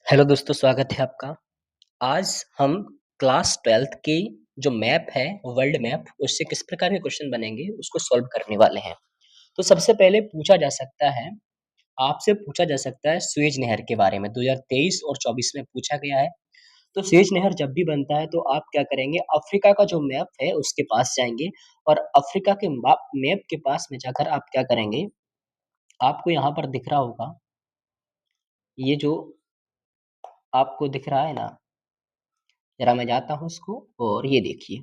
Hello दोस्तों, स्वागत है आपका। आज हम क्लास 12th की जो मैप है, वर्ल्ड मैप, उससे किस प्रकार के क्वेश्चन बनेंगे, उसको सॉल्व करने वाले हैं। तो सबसे पहले पूछा जा सकता है, आपसे पूछा जा सकता है सुएज नहर के बारे में। 2023 और 24 में पूछा गया है। तो सुएज नहर जब भी बनता है तो आप क्या करेंगे, अफ्रीका का जो मैप है उसके पास जाएँगे और अफ्रीका के मैप के पास में जाकर आप क्या करेंगे, आपको यहाँ पर दिख रहा होगा, ये जो आपको दिख रहा है ना, ज़रा मैं जाता हूँ उसको और ये देखिए।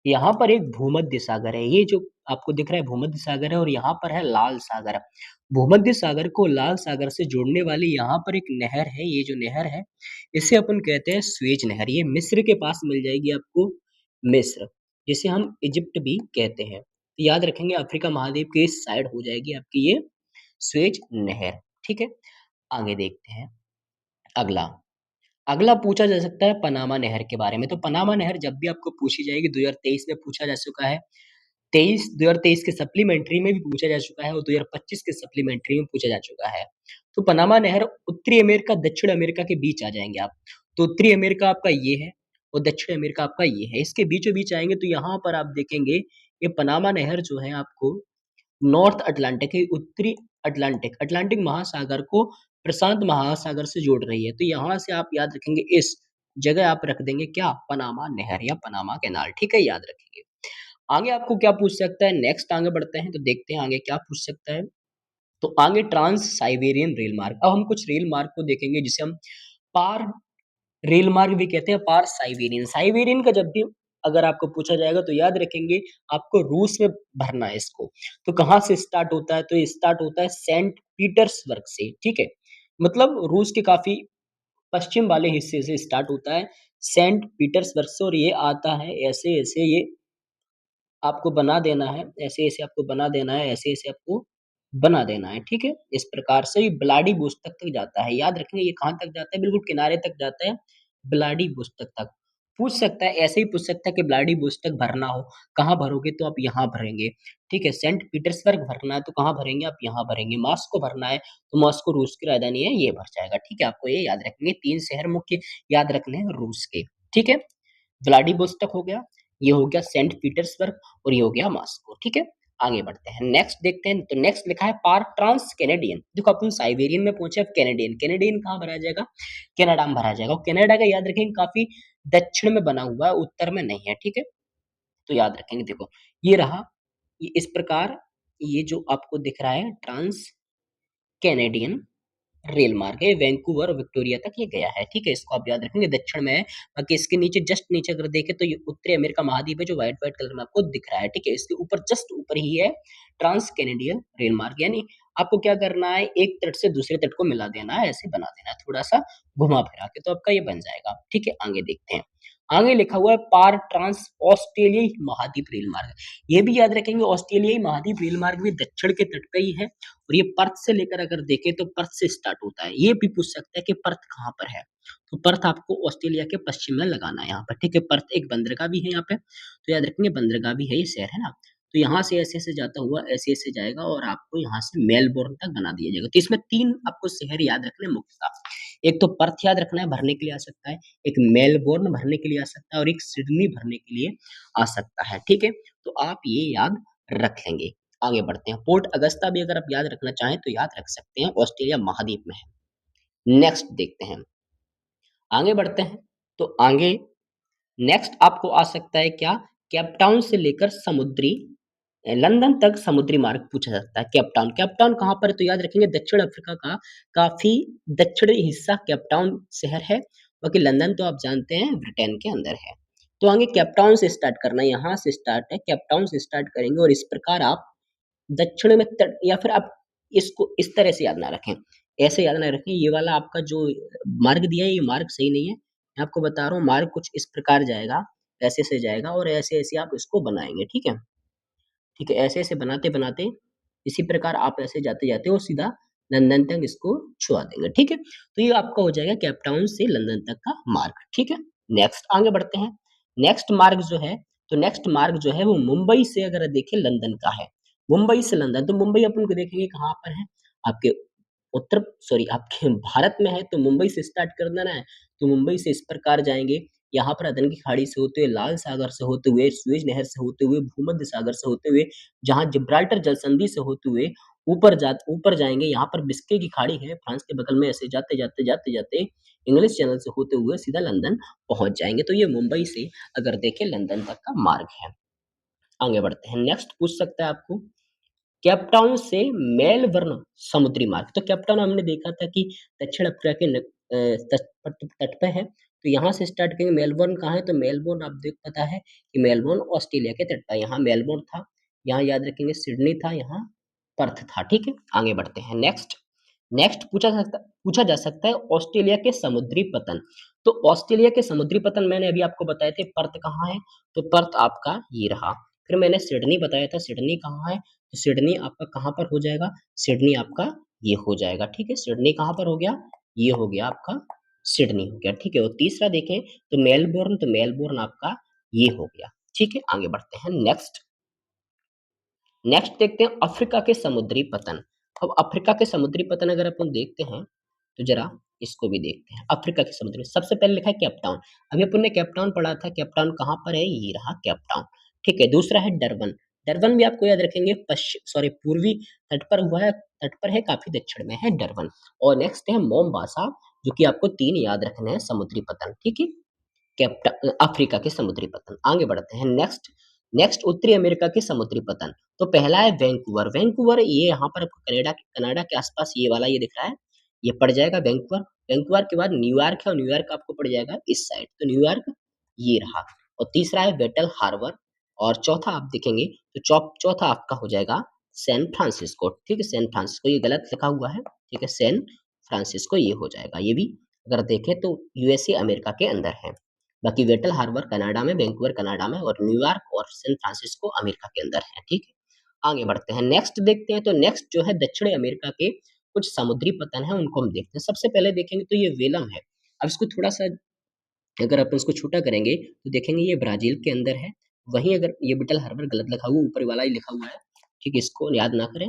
यहाँ पर एक भूमध्य सागर है, ये जो आपको दिख रहा है भूमध्य सागर है और यहाँ पर है लाल सागर। भूमध्य सागर को लाल सागर से जोड़ने वाली यहाँ पर एक नहर है, ये जो नहर है, इसे अपन कहते हैं स्वेज नहर। ये मिस्र के पास मिल जाएगी आपको, मिस्र, जिसे हम इजिप्ट भी कहते हैं। तो याद रखेंगे अफ्रीका महाद्वीप के इस साइड हो जाएगी आपकी ये स्वेज नहर, ठीक है? आगे देखते हैं अगला। अगला पूछा जा सकता है पनामा नहर के बारे में। तो पनामा नहर जब भी आपको पूछी जाएगी, 2023 में पूछा जा चुका है, 2023 के सप्लीमेंट्री में भी पूछा जा चुका है और 2025 के सप्लीमेंट्री में पूछा जा चुका है। तो पनामा नहर उत्तरी अमेरिका, दक्षिण अमेरिका के बीच आ जाएंगे आप। तो उत्तरी अमेरिका आपका ये है और दक्षिण अमेरिका आपका ये है। इसके बीचों बीच आएंगे तो यहाँ पर आप देखेंगे ये पनामा नहर जो है आपको नॉर्थ अटलांटिक है, उत्तरी अटलांटिक, अटलांटिक महासागर को प्रशांत महासागर से जोड़ रही है। तो यहाँ से आप याद रखेंगे, इस जगह आप रख देंगे क्या, पनामा नहर या पनामा कैनाल, ठीक है, याद रखेंगे। आगे आपको क्या पूछ सकता है, नेक्स्ट आगे बढ़ते हैं तो देखते हैं आगे क्या पूछ सकता है। तो आगे ट्रांस साइबेरियन रेल मार्ग, अब हम कुछ रेल मार्ग को देखेंगे जिसे हम पार रेल मार्ग भी कहते हैं, पार साइबेरियन। साइबेरियन का जब भी अगर आपको पूछा जाएगा तो याद रखेंगे आपको रूस में भरना है इसको। तो कहाँ से स्टार्ट होता है, तो ये स्टार्ट होता है सेंट पीटर्सबर्ग से, ठीक है, मतलब रूस के काफी पश्चिम वाले हिस्से से स्टार्ट होता है, सेंट पीटर्सबर्ग से, और ये आता है ऐसे ऐसे, ये आपको बना देना है, ऐसे ऐसे आपको बना देना है, ऐसे ऐसे आपको बना देना है, ठीक है। इस प्रकार से ये व्लादिवोस्तोक तक जाता है। याद रखेंगे ये कहाँ तक जाता है, बिल्कुल किनारे तक जाता है, व्लादिवोस्तोक तक। पूछ सकता है, ऐसे ही पूछ सकता है कि व्लादिवोस्तोक भरना हो, कहाँ भरोगे, तो आप यहाँ भरेंगे, ठीक है। सेंट पीटर्सबर्ग भरना है तो कहाँ भरेंगे, आप यहाँ भरेंगे। मॉस्को भरना है तो मॉस्को रूस की राजधानी है, ये भर जाएगा, ठीक है। आपको ये याद रखेंगे, 3 शहर मुख्य याद रखने हैं रूस के, ठीक है। व्लादिवोस्तोक हो गया, ये हो गया सेंट पीटर्सबर्ग, और ये हो गया मॉस्को, ठीक है। आगे बढ़ते हैं, नेक्स्ट देखते हैं। तो नेक्स्ट लिखा है पार ट्रांस कैनेडियन। देखो अपन साइबेरियन में पहुंचे, अब कैनेडियन, कैनेडियन कहाँ भरा जाएगा, कनाडा में भरा जाएगा। और कनाडा का याद रखेंगे काफी दक्षिण में बना हुआ है, उत्तर में नहीं है, ठीक है। तो याद रखेंगे, देखो ये रहा, ये इस प्रकार, ये जो आपको दिख रहा है ट्रांस कैनेडियन रेल मार्ग है, वैंकूवर और विक्टोरिया तक ये गया है, ठीक है। इसको आप याद रखेंगे, दक्षिण में है। बाकी इसके नीचे, जस्ट नीचे अगर देखें तो ये उत्तरी अमेरिका महाद्वीप है, जो व्हाइट व्हाइट कलर में आपको दिख रहा है, ठीक है। इसके ऊपर, जस्ट ऊपर ही है ट्रांस कैनेडियन रेल मार्ग, यानी आपको क्या करना है, एक तट से दूसरे तट को मिला देना है, ऐसे बना देना है, थोड़ा सा घुमा फिरा के, तो आपका ये बन जाएगा, ठीक है। आगे देखते हैं, आगे लिखा हुआ है पार ट्रांस ऑस्ट्रेलियाई महाद्वीप रेल मार्ग। ये भी याद रखेंगे, ऑस्ट्रेलियाई महाद्वीप रेल मार्ग भी दक्षिण के तट पे ही है, और ये पर्थ से लेकर अगर देखें तो पर्थ से स्टार्ट होता है। ये भी पूछ सकता है कि पर्थ कहाँ पर है, तो पर्थ आपको ऑस्ट्रेलिया के पश्चिम में लगाना है यहाँ पर, ठीक है। पर्थ एक बंदरगाह भी है यहाँ पे, तो याद रखेंगे बंदरगाह भी है, ये शहर है ना। तो यहाँ से ऐसे ऐसे जाता हुआ ऐसे ऐसे जाएगा और आपको यहाँ से मेलबोर्न तक बना दिया जाएगा। तो इसमें 3 आपको शहर याद रखने मुख्यतः, एक तो पर्थ याद रखना है, भरने के लिए आ सकता है, एक मेलबोर्न भरने के लिए आ सकता है, और एक सिडनी भरने के लिए आ सकता है, ठीक है। तो आप ये याद रख लेंगे। आगे बढ़ते हैं, पोर्ट अगस्ता भी अगर आप याद रखना चाहें तो याद रख सकते हैं, ऑस्ट्रेलिया महाद्वीप में है। नेक्स्ट देखते हैं, आगे बढ़ते हैं। तो आगे नेक्स्ट आपको आ सकता है क्या, केपटाउन से लेकर समुद्री लंदन तक समुद्री मार्ग पूछा जाता है। केपटाउन, केपटाउन कहाँ पर है, तो याद रखेंगे दक्षिण अफ्रीका का काफी दक्षिणी हिस्सा केपटाउन शहर है। बाकी लंदन तो आप जानते हैं ब्रिटेन के अंदर है। तो आगे केपटाउन से स्टार्ट करना है, यहाँ से स्टार्ट है, केपटाउन से स्टार्ट करेंगे, और इस प्रकार आप दक्षिण में तट, या फिर आप इसको इस तरह से याद ना रखें, ऐसे याद ना रखें, ये वाला आपका जो मार्ग दिया है ये मार्ग सही नहीं है। मैं आपको बता रहा हूँ, मार्ग कुछ इस प्रकार जाएगा, ऐसे से जाएगा, और ऐसे ऐसे आप इसको बनाएंगे, ठीक है, ठीक है। ऐसे ऐसे बनाते बनाते इसी प्रकार आप ऐसे जाते जाते और सीधा लंदन तक इसको छुआ देंगे, ठीक है। तो ये आपका हो जाएगा केपटाउन से लंदन तक का मार्ग, ठीक है। नेक्स्ट आगे बढ़ते हैं, नेक्स्ट मार्ग जो है, तो नेक्स्ट मार्ग जो है वो मुंबई से अगर देखें लंदन का है, मुंबई से लंदन। तो मुंबई अपन को देखेंगे कहाँ पर है, आपके उत्तर सॉरी आपके भारत में है तो मुंबई से स्टार्ट कर देना है, तो मुंबई से इस प्रकार जाएँगे, यहाँ पर अदन की खाड़ी से होते हुए, लाल सागर से होते हुए, सुएज़ नहर से होते हुए, भूमध्य सागर से होते हुए, जहाँ जिब्राल्टर जल संधि से होते हुए ऊपर जाएँगे, यहाँ पर बिस्के की खाड़ी है, फ्रांस के बगल में ऐसे जाते-जाते इंग्लिश चैनल से होते हुए सीधा लंदन पहुँच जाएँगे। तो ये मुंबई से अगर देखें लंदन तक का मार्ग है। आगे बढ़ते हैं, नेक्स्ट पूछ सकता है आपको केप टाउन से मेलबर्न समुद्री मार्ग। तो केप टाउन हमने देखा था कि दक्षिण अफ्रीका के तट पे है। तो यहाँ से स्टार्ट करेंगे, मेलबोर्न कहाँ है? तो मेलबोर्न आप देख पता है कि मेलबोर्न ऑस्ट्रेलिया के तट पे है। यहाँ मेलबोर्न था, यहाँ याद रखेंगे सिडनी था, यहाँ पर्थ था, ठीक है? आगे बढ़ते हैं, नेक्स्ट नेक्स्ट पूछा जा सकता है ऑस्ट्रेलिया के समुद्री पतन। तो ऑस्ट्रेलिया के समुद्री पतन मैंने अभी आपको बताए थे, पर्थ कहाँ है? तो पर्थ आपका ये रहा। फिर मैंने सिडनी बताया था, सिडनी कहाँ है? तो सिडनी आपका कहाँ पर हो जाएगा? सिडनी आपका ये हो जाएगा, ठीक है? सिडनी कहाँ पर हो गया? ये हो गया आपका सिडनी हो गया, ठीक है? और तीसरा देखें तो मेलबोर्न आपका ये हो गया, ठीक है? आगे बढ़ते हैं, नेक्स्ट नेक्स्ट देखते हैं अफ्रीका के समुद्री पतन। अब अफ्रीका के समुद्री पतन अगर अपन देखते हैं, तो ज़रा इसको भी देखते हैं। अफ्रीका के समुद्री सबसे पहले लिखा है केप टाउन। अभी अपन ने केप टाउन पढ़ा था, केप टाउन कहाँ पर है? ये रहा केप टाउन, ठीक है? दूसरा है डरबन। डरबन भी आपको याद रखेंगे पूर्वी तट पर हुआ है, तट पर है, काफ़ी दक्षिण में है डरबन। और नेक्स्ट है मोम्बासा, जो कि आपको 3 याद रखने हैं समुद्री पतन, ठीक है? अफ्रीका के समुद्री पतन। आगे बढ़ते हैं, नेक्स्ट नेक्स्ट उत्तरी अमेरिका के समुद्री पतन। तो पहला है वैंकूवर। वैंकूवर ये यहाँ पर आपको कनाडा के आसपास ये वाला ये दिख रहा है, ये पड़ जाएगा वैंकूवर। वैंकूवर के बाद न्यूयॉर्क है और न्यूयॉर्क आपको पड़ जाएगा इस साइड, तो न्यूयॉर्क ये रहा। और तीसरा है बेटल हार्बर, और चौथा आप देखेंगे तो चौथा आपका हो जाएगा सैन फ्रांसिस्को, ठीक है? सैन फ्रांसिस्को ये गलत लिखा हुआ है, ठीक है? सैन फ्रांसिस्को ये हो जाएगा। ये भी अगर देखें तो यूएसए अमेरिका के अंदर है। बाकी वेटल हार्बर कनाडा में, वैंकूवर कनाडा में, और न्यूयॉर्क और सैन फ्रांसिस्को अमेरिका के अंदर है, ठीक है? आगे बढ़ते हैं, नेक्स्ट देखते हैं। तो नेक्स्ट जो है दक्षिणी अमेरिका के कुछ समुद्री पतन है, उनको हम देखते हैं। सबसे पहले देखेंगे तो ये वेलम है। अब इसको थोड़ा सा अगर अपन इसको छोटा करेंगे तो देखेंगे ये ब्राजील के अंदर है। वहीं अगर ये बेटल हार्बर गलत लिखा हुआ, ऊपर वाला ही लिखा हुआ है, ठीक है? इसको याद ना करें।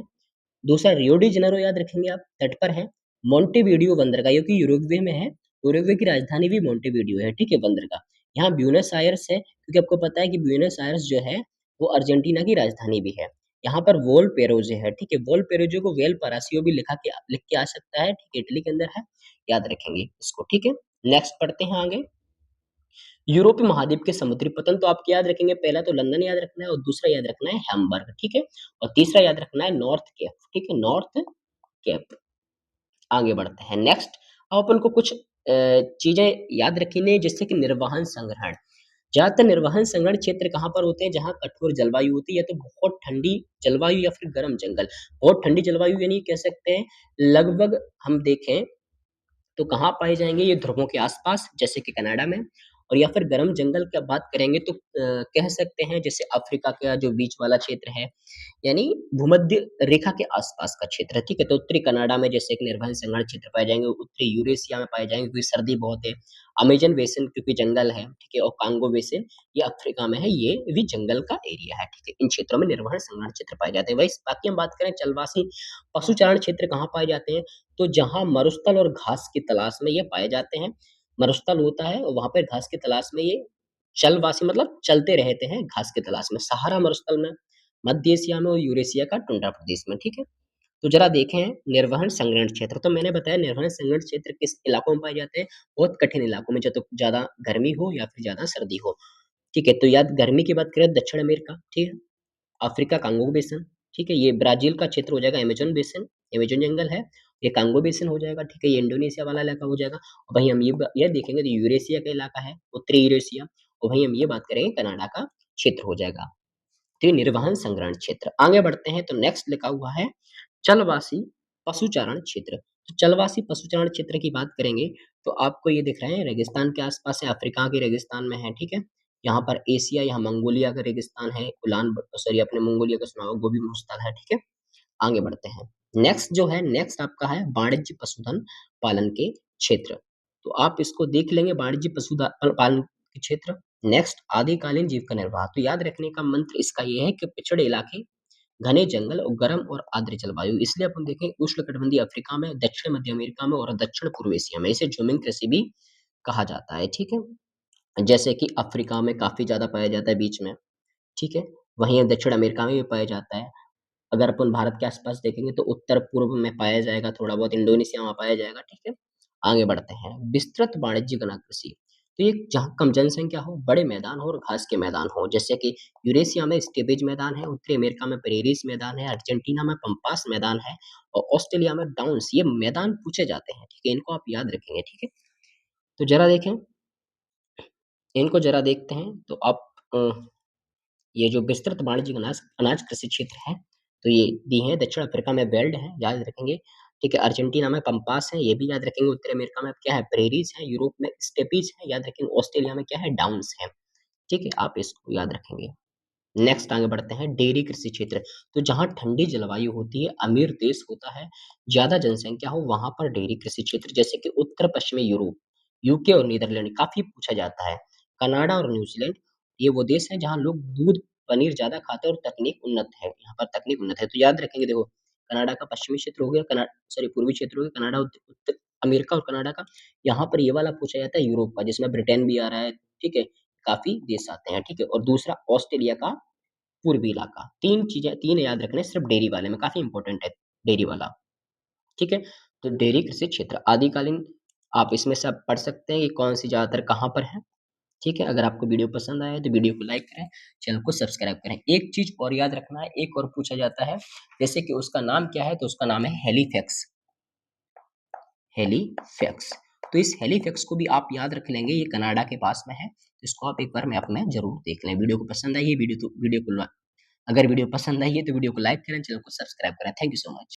दूसरा रियो डी जेनेरो याद रखेंगे आप, तट पर है। मोंटेविडियो बंदरगाह, जो कि यूरुग्वे में है। यूरुग्वे की राजधानी भी मोंटेविडियो है, ठीक है? बंदरगाह यहाँ ब्यूनस आयर्स है, क्योंकि आपको पता है कि ब्यूनस आयर्स जो है वो अर्जेंटीना की राजधानी भी है। यहाँ पर वोल पेरोजे है, ठीक है? वोल पेरोजे को वेल परासियो भी लिख के आ सकता है, ठीक है? इटली के अंदर है, याद रखेंगे इसको, ठीक है? नेक्स्ट पढ़ते हैं आगे। यूरोपीय महाद्वीप के समुद्री पतन, तो आपको याद रखेंगे, पहला तो लंदन याद रखना है, और दूसरा याद रखना है हैम्बर्ग, ठीक है? और तीसरा याद रखना है नॉर्थ केप, ठीक है? North Cape. आगे बढ़ते हैं, नेक्स्ट अब अपन को कुछ चीजें याद रखनी है, जैसे कि निर्वहन संग्रहण। ज्यादातर निर्वहन संग्रहण क्षेत्र कहाँ पर होते हैं? जहाँ कठोर जलवायु होती है, या तो बहुत ठंडी जलवायु या फिर गर्म जंगल। बहुत ठंडी जलवायु यानी कह सकते हैं लगभग हम देखें तो कहाँ पाए जाएँगे? ये ध्रुवों के आस-पास, जैसे कि कनाडा में। और या फिर गर्म जंगल की बात करेंगे तो कह सकते हैं जैसे अफ्रीका का जो बीच वाला क्षेत्र है, यानी भूमध्य रेखा के आस-पास का क्षेत्र है, ठीक है? तो उत्तरी कनाडा में जैसे एक निर्वहन संग्रहण क्षेत्र पाए जाएँगे, उत्तरी यूरेशिया में पाए जाएँगे क्योंकि सर्दी बहुत है। अमेज़न बेसिन क्योंकि जंगल है, ठीक है? और कांगो बेसिन ये अफ्रीका में है, ये भी जंगल का एरिया है, ठीक है? इन क्षेत्रों में निर्वहन संग्रहण क्षेत्र पाए जाते हैं। वहीं बाकी हम बात करें चलवासी पशुचारण क्षेत्र कहाँ पाए जाते हैं? तो जहाँ मरुस्थल और घास की तलाश में ये पाए जाते हैं। मरुस्थल होता है और वहाँ पे घास की तलाश में ये चलवासी मतलब चलते रहते हैं घास की तलाश में। सहारा मरुस्थल में, मध्य एशिया में और यूरेशिया का टुंड्रा प्रदेश में, ठीक है? तो ज़रा देखें निर्वहन संग्रहण क्षेत्र, तो मैंने बताया निर्वहन संग्रहण क्षेत्र किस इलाकों में पाए जाते हैं? बहुत कठिन इलाकों में, तो ज़्यादा गर्मी हो या फिर ज़्यादा सर्दी हो, ठीक है? तो याद गर्मी की बात करें दक्षिण अमेरिका, ठीक है? अफ्रीका कांगो बेसिन, ठीक है? ये ब्राज़ील का क्षेत्र हो जाएगा अमेज़न बेसिन, अमेज़न जंगल है। ये कांगो बेसिन हो जाएगा, ठीक है? ये इंडोनेशिया वाला इलाका हो जाएगा। और वहीं हम ये देखेंगे तो यूरेशिया का इलाका है, उत्तरी यूरेशिया। और वहीं हम ये बात करेंगे कनाडा का क्षेत्र हो जाएगा। तो ये निर्वहन संग्रहण क्षेत्र। आगे बढ़ते हैं तो नेक्स्ट लिखा हुआ है चलवासी पशुचारण क्षेत्र। तो चलवासी पशुचारण क्षेत्र की बात करेंगे तो आपको ये दिख रहे हैं रेगिस्तान के आस-पास है, अफ्रीका के रेगिस्तान में है, ठीक है? यहाँ पर एशिया, यहाँ मंगोलिया का रेगिस्तान है, आपने मंगोलिया का सुना होगा, गोबी मरुस्थल है, ठीक है? आगे बढ़ते हैं। नेक्स्ट आपका है वाणिज्य पशुधन पालन के क्षेत्र। तो आप इसको देख लेंगे वाणिज्य पालन के क्षेत्र। नेक्स्ट आदिकालीन जीविका निर्वाह। तो याद रखने का मंत्र इसका ये है कि पिछड़े इलाके घने जंगल और गर्म और आर्द्र जलवायु। इसलिए अपन देखें उष्णकटिबंधीय अफ्रीका में, दक्षिण मध्य अमेरिका में और दक्षिण पूर्व एशिया में। इसे ज़ूमिंग कृषि भी कहा जाता है, ठीक है? जैसे कि अफ्रीका में काफ़ी ज़्यादा पाया जाता है बीच में, ठीक है? वहीं दक्षिण अमेरिका में भी पाया जाता है। अगर अपन भारत के आस-पास देखेंगे तो उत्तर-पूर्व में पाया जाएगा, थोड़ा बहुत इंडोनेशिया में पाया जाएगा, ठीक है? आगे बढ़ते हैं, विस्तृत वाणिज्यिक अनाकृषि। तो ये जहाँ कम जनसंख्या हो, बड़े मैदान हो और घास के मैदान हो, जैसे कि यूरेशिया में स्टेपेज मैदान है, उत्तरी अमेरिका में प्रेरीज़ मैदान है, अर्जेंटीना में पम्पास मैदान है और ऑस्ट्रेलिया में डाउन्स, ये मैदान पूछे जाते हैं, ठीक है? इनको आप याद रखेंगे, ठीक है? तो ज़रा देखें, इनको ज़रा देखते हैं, तो आप ये जो विस्तृत वाणिज्यिक अनाज अनाज कृषि क्षेत्र है, तो ये दी हैं, दक्षिण अफ्रीका में वेल्ड है, याद रखेंगे, ठीक है? अर्जेंटीना में पम्पास है, ये भी याद रखेंगे, उत्तरी अमेरिका में क्या है, प्रेरीज़ है, यूरोप में स्टेपीज़ है, याद रखेंगे, ऑस्ट्रेलिया में क्या है, डाउन्स है, ठीक है? आप इसको याद रखेंगे। नेक्स्ट आगे बढ़ते हैं, डेयरी कृषि क्षेत्र। तो जहाँ ठंडी जलवायु होती है, अमीर देश होता है, ज़्यादा जनसंख्या हो, वहाँ पर डेयरी कृषि क्षेत्र, जैसे कि उत्तर-पश्चिमी यूरोप, यूके और नीदरलैंड, काफ़ी पूछा जाता है। कनाडा और न्यूज़ीलैंड, ये वो देश हैं जहाँ लोग दूध, पनीर ज़्यादा खाते हैं और तकनीक उन्नत है, यहाँ पर तकनीक उन्नत है। तो याद रखेंगे, देखो, कनाडा का पश्चिमी क्षेत्र हो गया, पूर्वी क्षेत्र हो गया, कनाडा उत्त उत्तर अमेरिका और कनाडा का। यहाँ पर ये वाला पूछा जाता है यूरोप का, जिसमें ब्रिटेन भी आ रहा है, ठीक है? काफ़ी देश आते हैं, ठीक है? और दूसरा ऑस्ट्रेलिया का पूर्वी इलाका। 3 चीज़ें, 3 याद रखना है सिर्फ़ डेयरी वाले में, काफ़ी इम्पोर्टेंट है डेयरी वाला, ठीक है? तो डेयरी कृषि क्षेत्र आदिकालीन, आप इसमें से आप पढ़ सकते हैं कि कौन-सी ज़्यादातर कहाँ पर है, ठीक है? अगर आपको वीडियो पसंद आया है तो वीडियो को लाइक करें, चैनल को सब्सक्राइब करें। एक चीज़ और याद रखना है, एक और पूछा जाता है, जैसे कि उसका नाम क्या है? तो उसका नाम है हेलीफैक्स, हेलीफैक्स। तो इस हेलीफैक्स को भी आप याद रख लेंगे, ये कनाडा के पास में है, तो इसको आप एक बार मैप में ज़रूर देख लें। वीडियो को पसंद आई है, वीडियो को अगर वीडियो पसंद आई है तो वीडियो को लाइक करें, चैनल को सब्सक्राइब करें। Thank you so much.